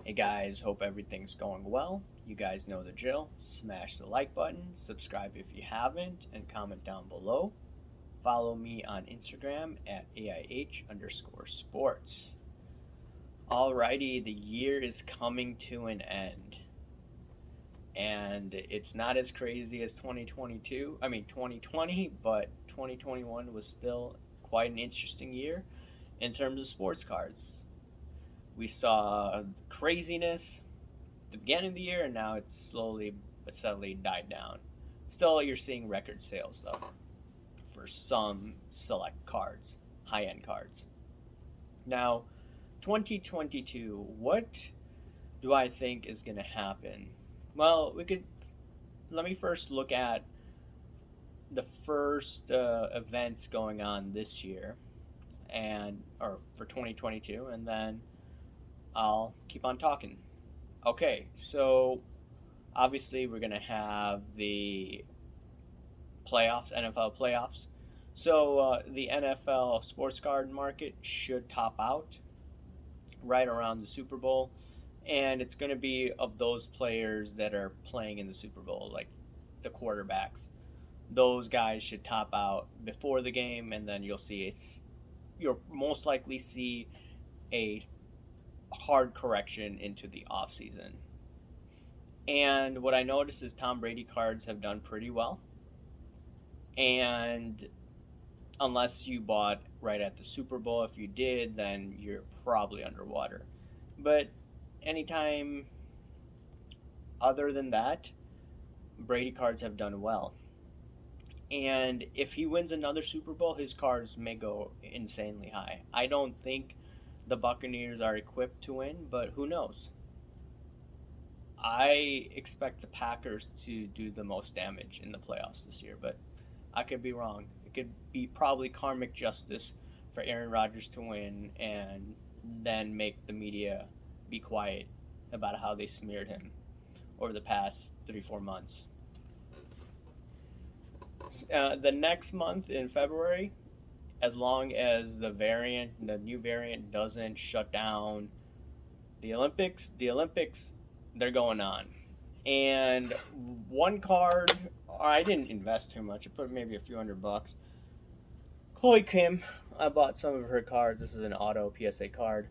Hey guys, hope everything's going well. You guys know the drill. Smash the like button, subscribe if you haven't, and comment down below. Follow me on Instagram at AIH_sports. Alrighty, the year is coming to an end. And it's not as crazy as 2020, but 2021 was still quite an interesting year in terms of sports cards. We saw craziness at the beginning of the year, and now it's slowly but steadily died down. Still, you're seeing record sales though for some select cards, high-end cards. Now, 2022, what do I think is going to happen? Well, let me first look at the first events going on this year or for 2022, and then I'll keep on talking. Okay, so obviously we're going to have the playoffs, NFL playoffs. So the NFL sports card market should top out right around the Super Bowl. And it's going to be of those players that are playing in the Super Bowl, like the quarterbacks. Those guys should top out before the game, and then you'll most likely see a hard correction into the off season. And what I noticed is Tom Brady cards have done pretty well. And unless you bought right at the Super Bowl, if you did, then you're probably underwater. But anytime other than that, Brady cards have done well. And if he wins another Super Bowl, his cards may go insanely high. I don't think the Buccaneers are equipped to win, but who knows? I expect the Packers to do the most damage in the playoffs this year, but I could be wrong. It could be probably karmic justice for Aaron Rodgers to win and then make the media be quiet about how they smeared him over the past 3-4 months. The next month in February, as long as the new variant doesn't shut down the Olympics, they're going on. And one card, I didn't invest too much. I put maybe a few $100. Chloe Kim, I bought some of her cards. This is an auto PSA card.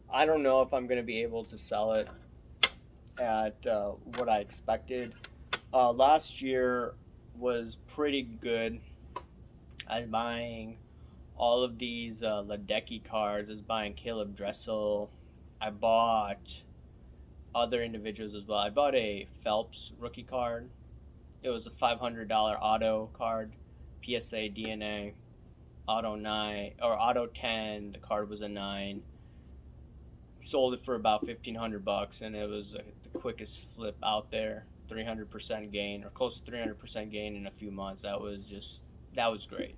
I don't know if I'm going to be able to sell it at what I expected. Last year was pretty good. I was buying all of these Ledecky cards. I was buying Caleb Dressel. I bought other individuals as well. I bought a Phelps rookie card. It was a $500 auto card, PSA DNA, auto 9 or auto 10. The card was a 9. Sold it for about $1,500, and it was the quickest flip out there. 300% gain, or close to 300% gain in a few months. That was great.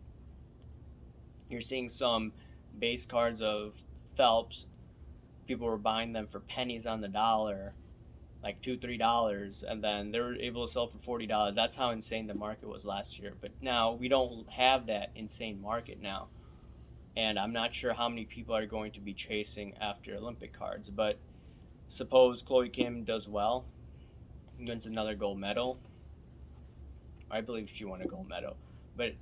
You're seeing some base cards of Phelps. People were buying them for pennies on the dollar, like $2-3, and then they were able to sell for $40. That's how insane the market was last year. But now we don't have that insane market now, and I'm not sure how many people are going to be chasing after Olympic cards. But suppose Chloe Kim does well, wins another gold medal. I believe she won a gold medal, but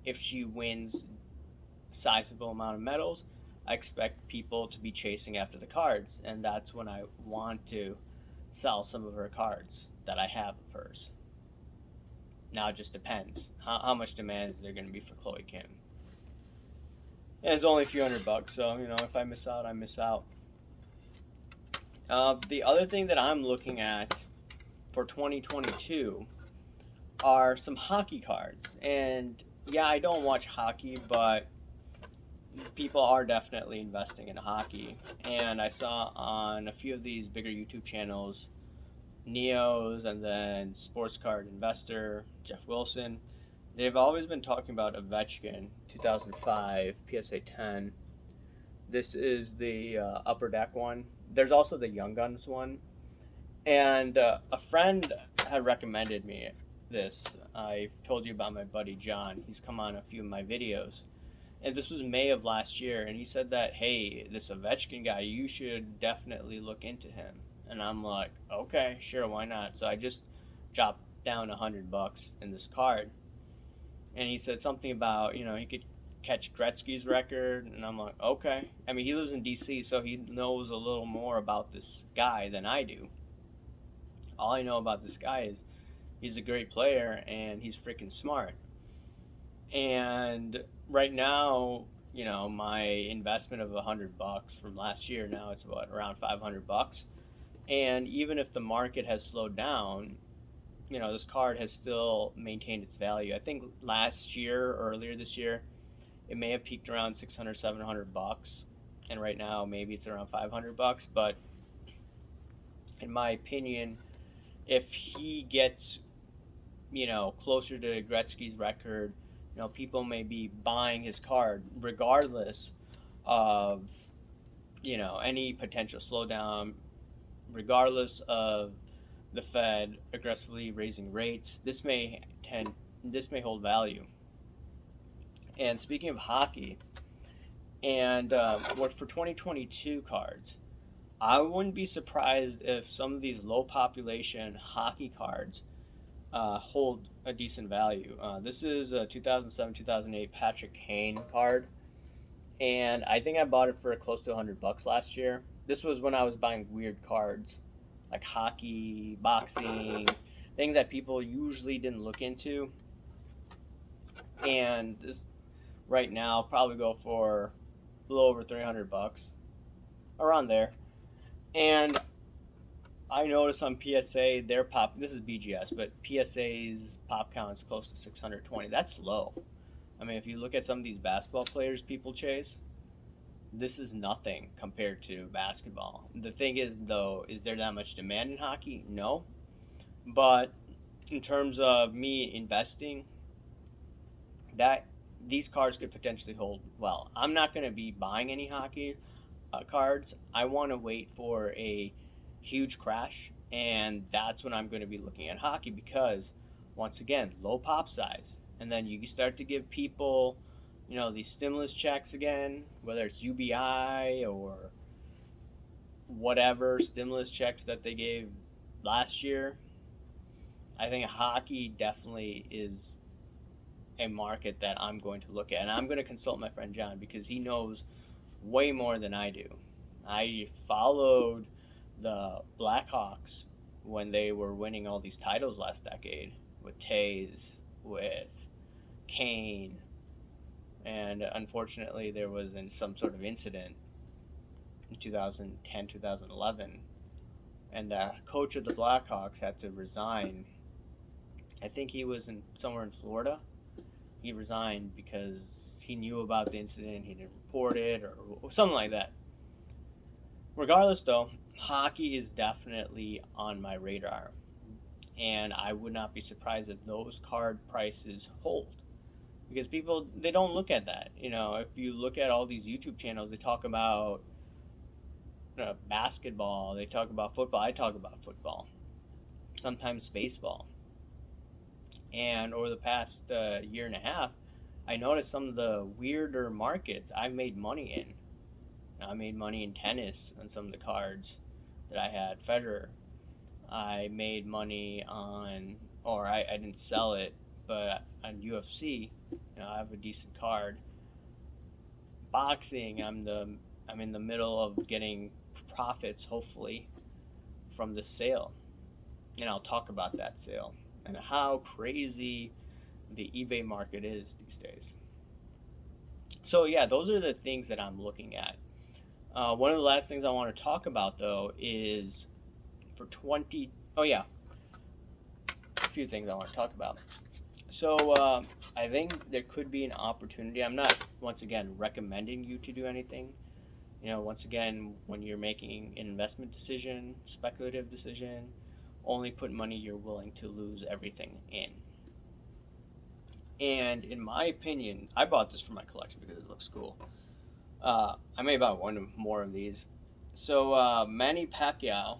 if she wins a sizable amount of medals, I expect people to be chasing after the cards, and that's when I want to sell some of her cards that I have of hers. Now it just depends how much demand is there going to be for Chloe Kim. And it's only a few $100, so if I miss out, I miss out. The other thing that I'm looking at for 2022 are some hockey cards. And yeah, I don't watch hockey, but people are definitely investing in hockey. And I saw on a few of these bigger YouTube channels, Neos and then Sports Card Investor, Jeff Wilson, they've always been talking about Ovechkin 2005 PSA 10. This is the Upper Deck one. There's also the Young Guns one. And a friend had recommended me this. I told you about my buddy John. He's come on a few of my videos. And this was May of last year. And he said that, hey, this Ovechkin guy, you should definitely look into him. And I'm like, okay, sure, why not? So I just dropped down $100 in this card, and he said something about he could catch Gretzky's record, and I'm like, okay. I mean, he lives in D.C., so he knows a little more about this guy than I do. All I know about this guy is he's a great player and he's freaking smart. And right now, my investment of $100 from last year, now it's what, around $500. And even if the market has slowed down, this card has still maintained its value. I think last year, or earlier this year, it may have peaked around 600, $700, and right now maybe it's around $500. But in my opinion, if he gets closer to Gretzky's record, people may be buying his card regardless of any potential slowdown, regardless of the Fed aggressively raising rates. This may hold value. And speaking of hockey, and what for 2022 cards, I wouldn't be surprised if some of these low population hockey cards hold a decent value. This is a 2007 2008 Patrick Kane card, and I think I bought it for close to $100 last year. This was when I was buying weird cards like hockey, boxing, things that people usually didn't look into. And this right now probably go for a little over $300, around there. And I noticed on PSA their pop. This is BGS, but PSA's pop count is close to 620. That's low. I mean, if you look at some of these basketball players people chase, this is nothing compared to basketball. The thing is, though, is there that much demand in hockey? No. But in terms of me investing, that these cards could potentially hold well. I'm not going to be buying any hockey cards. I want to wait for a huge crash, and that's when I'm going to be looking at hockey, because once again, low pop size, and then you start to give people these stimulus checks again, whether it's UBI or whatever stimulus checks that they gave last year. I think hockey definitely is a market that I'm going to look at, and I'm going to consult my friend John because he knows way more than I do. I followed the Blackhawks when they were winning all these titles last decade with Tays, with Kane, and unfortunately there was some sort of incident in 2010, 2011, and the coach of the Blackhawks had to resign. I think he was somewhere in Florida. He resigned because he knew about the incident, he didn't report it, or something like that. Regardless, though, hockey is definitely on my radar, and I would not be surprised if those card prices hold, because people, they don't look at that. If you look at all these YouTube channels, they talk about basketball, they talk about football, I talk about football, sometimes baseball. And over the past year and a half, I noticed some of the weirder markets I've made money in. I made money in tennis on some of the cards that I had. Federer, I made money on, or I didn't sell it, but on UFC, I have a decent card. Boxing, I'm in the middle of getting profits, hopefully, from the sale, and I'll talk about that sale and how crazy the eBay market is these days. So yeah, those are the things that I'm looking at. One of the last things I want to talk about, though, is for 20. Oh yeah, a few things I want to talk about. So I think there could be an opportunity. I'm not, once again, recommending you to do anything. Once again, when you're making an investment decision, speculative decision, only put money you're willing to lose everything in. And in my opinion, I bought this for my collection because it looks cool. I may buy one more of these. So Manny Pacquiao.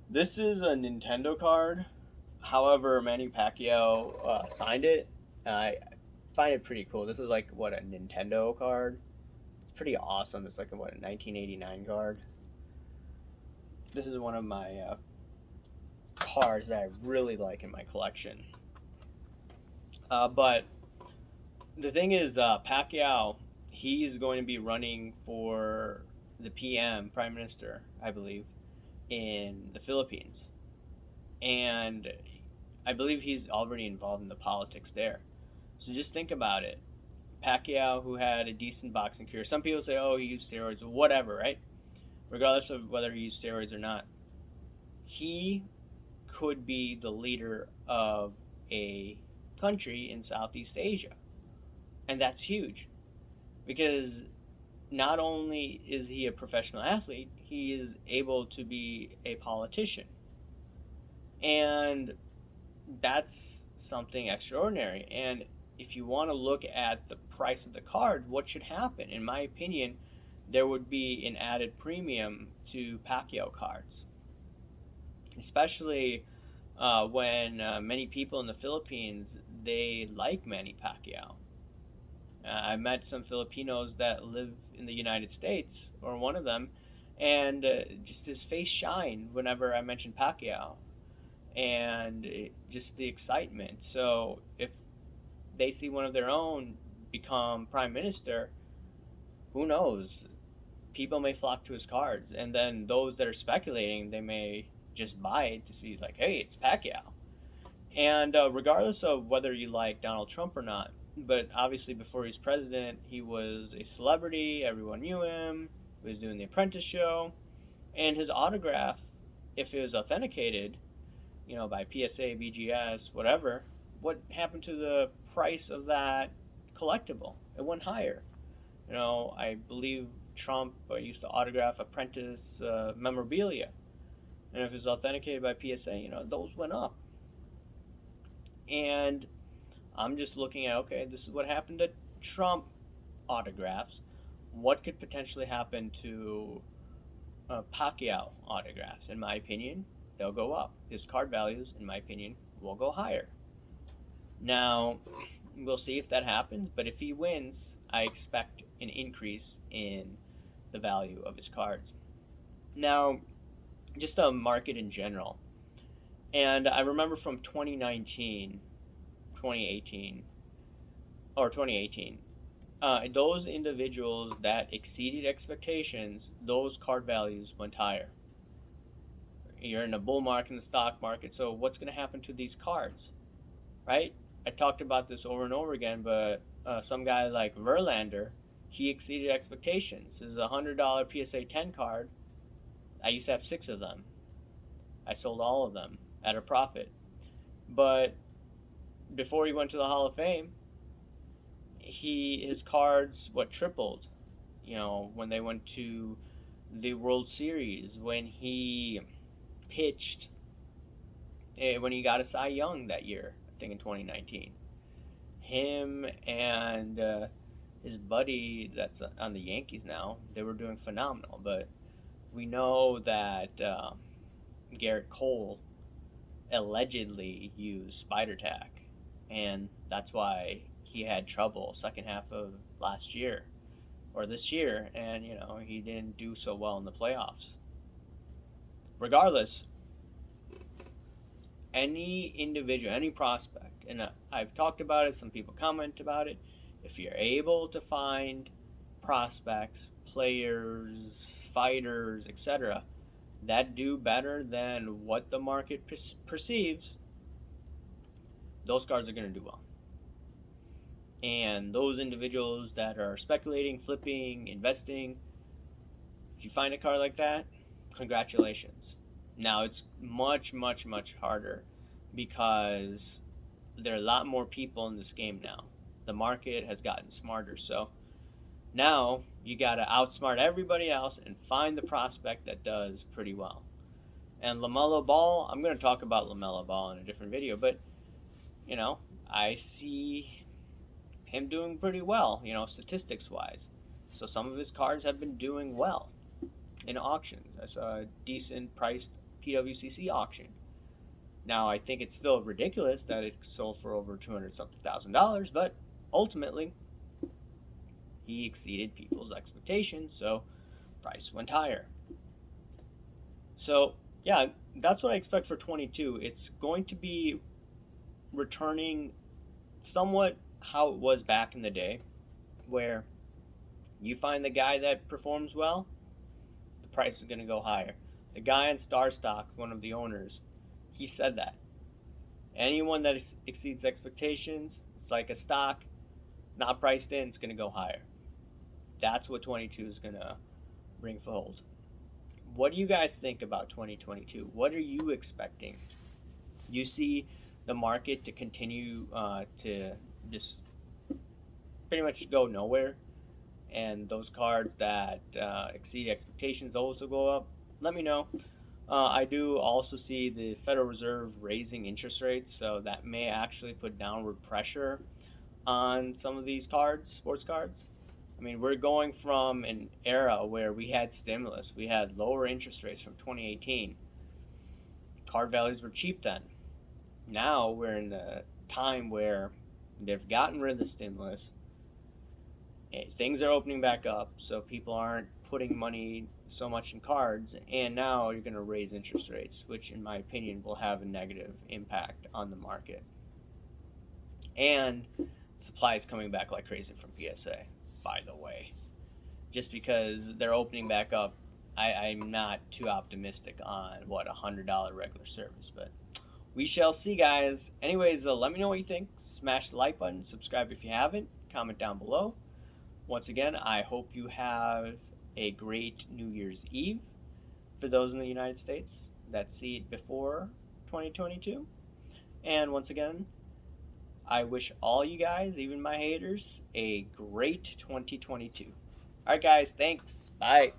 This is a Nintendo card. However, Manny Pacquiao signed it. I find it pretty cool. This is like, what, a Nintendo card? It's pretty awesome. It's like a 1989 card. This is one of my cards that I really like in my collection. But the thing is, Pacquiao, he's going to be running for the PM, Prime Minister, I believe, in the Philippines. And I believe he's already involved in the politics there. So just think about it. Pacquiao, who had a decent boxing career. Some people say, oh, he used steroids, whatever, right? Regardless of whether he used steroids or not, he could be the leader of a country in Southeast Asia. And that's huge because not only is he a professional athlete, he is able to be a politician. And that's something extraordinary. And if you want to look at the price of the card, what should happen? In my opinion, there would be an added premium to Pacquiao cards, especially when many people in the Philippines, they like Manny Pacquiao. I met some Filipinos that live in the United States, or one of them, and just his face shined whenever I mentioned Pacquiao, and just the excitement. So if they see one of their own become prime minister, who knows? People may flock to his cards, and then those that are speculating, they may just buy it to see like, hey, it's Pacquiao. And regardless of whether you like Donald Trump or not, but obviously before he was president, he was a celebrity. Everyone knew him. He was doing the Apprentice show, and his autograph, if it was authenticated, by PSA, BGS, whatever, what happened to the price of that collectible? It went higher. I believe Trump used to autograph Apprentice memorabilia, and if it's authenticated by PSA, those went up. And I'm just looking at, okay, this is what happened to Trump autographs. What could potentially happen to Pacquiao autographs? In my opinion, they'll go up. His card values, in my opinion, will go higher. Now, we'll see if that happens, but if he wins, I expect an increase in the value of his cards. Now, just the market in general. And I remember from 2019, 2018, or 2018, those individuals that exceeded expectations, those card values went higher. You're in a bull market in the stock market, so what's going to happen to these cards, right? I talked about this over and over again, but some guy like Verlander, he exceeded expectations. This is a $100 PSA 10 card. I used to have 6 of them. I sold all of them at a profit. But before he went to the Hall of Fame, his cards tripled. When they went to the World Series, when he pitched, when he got a Cy Young that year, I think in 2019. Him and his buddy that's on the Yankees now, they were doing phenomenal. But we know that Garrett Cole allegedly used Spider Tack, and that's why he had trouble second half of last year or this year, and he didn't do so well in the playoffs. Regardless, any individual, any prospect, and I've talked about it, some people comment about it, if you're able to find prospects, players, fighters, etc., that do better than what the market perceives, those cards are going to do well. And those individuals that are speculating, flipping, investing, if you find a card like that, congratulations. Now, it's much, much, much harder because there are a lot more people in this game now. The market has gotten smarter. So now you got to outsmart everybody else and find the prospect that does pretty well. And LaMelo Ball, I'm going to talk about LaMelo Ball in a different video, but, I see him doing pretty well, statistics-wise. So some of his cards have been doing well in auctions. I saw a decent priced PWCC auction. Now, I think it's still ridiculous that it sold for over $200-something thousand, but ultimately, he exceeded people's expectations, so price went higher. So yeah, that's what I expect for 22. It's going to be returning somewhat how it was back in the day, where you find the guy that performs well, the price is going to go higher. The guy in Star Stock, one of the owners, he said that anyone that exceeds expectations, it's like a stock, not priced in, it's going to go higher. That's what 22 is going to bring forward. What do you guys think about 2022? What are you expecting? You see the market to continue to just pretty much go nowhere, and those cards that exceed expectations also go up? Let me know. I do also see the Federal Reserve raising interest rates, so that may actually put downward pressure on some of these cards, sports cards. I mean, we're going from an era where we had stimulus, we had lower interest rates from 2018. Card values were cheap then. Now we're in a time where they've gotten rid of the stimulus. Things are opening back up, so people aren't putting money so much in cards, and now you're going to raise interest rates, which, in my opinion, will have a negative impact on the market. And supply is coming back like crazy from PSA, by the way. Just because they're opening back up, I'm not too optimistic on what $100 regular service, but we shall see, guys. Anyways, let me know what you think. Smash the like button, subscribe if you haven't, comment down below. Once again, I hope you have a great New Year's Eve for those in the United States that see it before 2022. And once again, I wish all you guys, even my haters, a great 2022. All right, guys, thanks. Bye.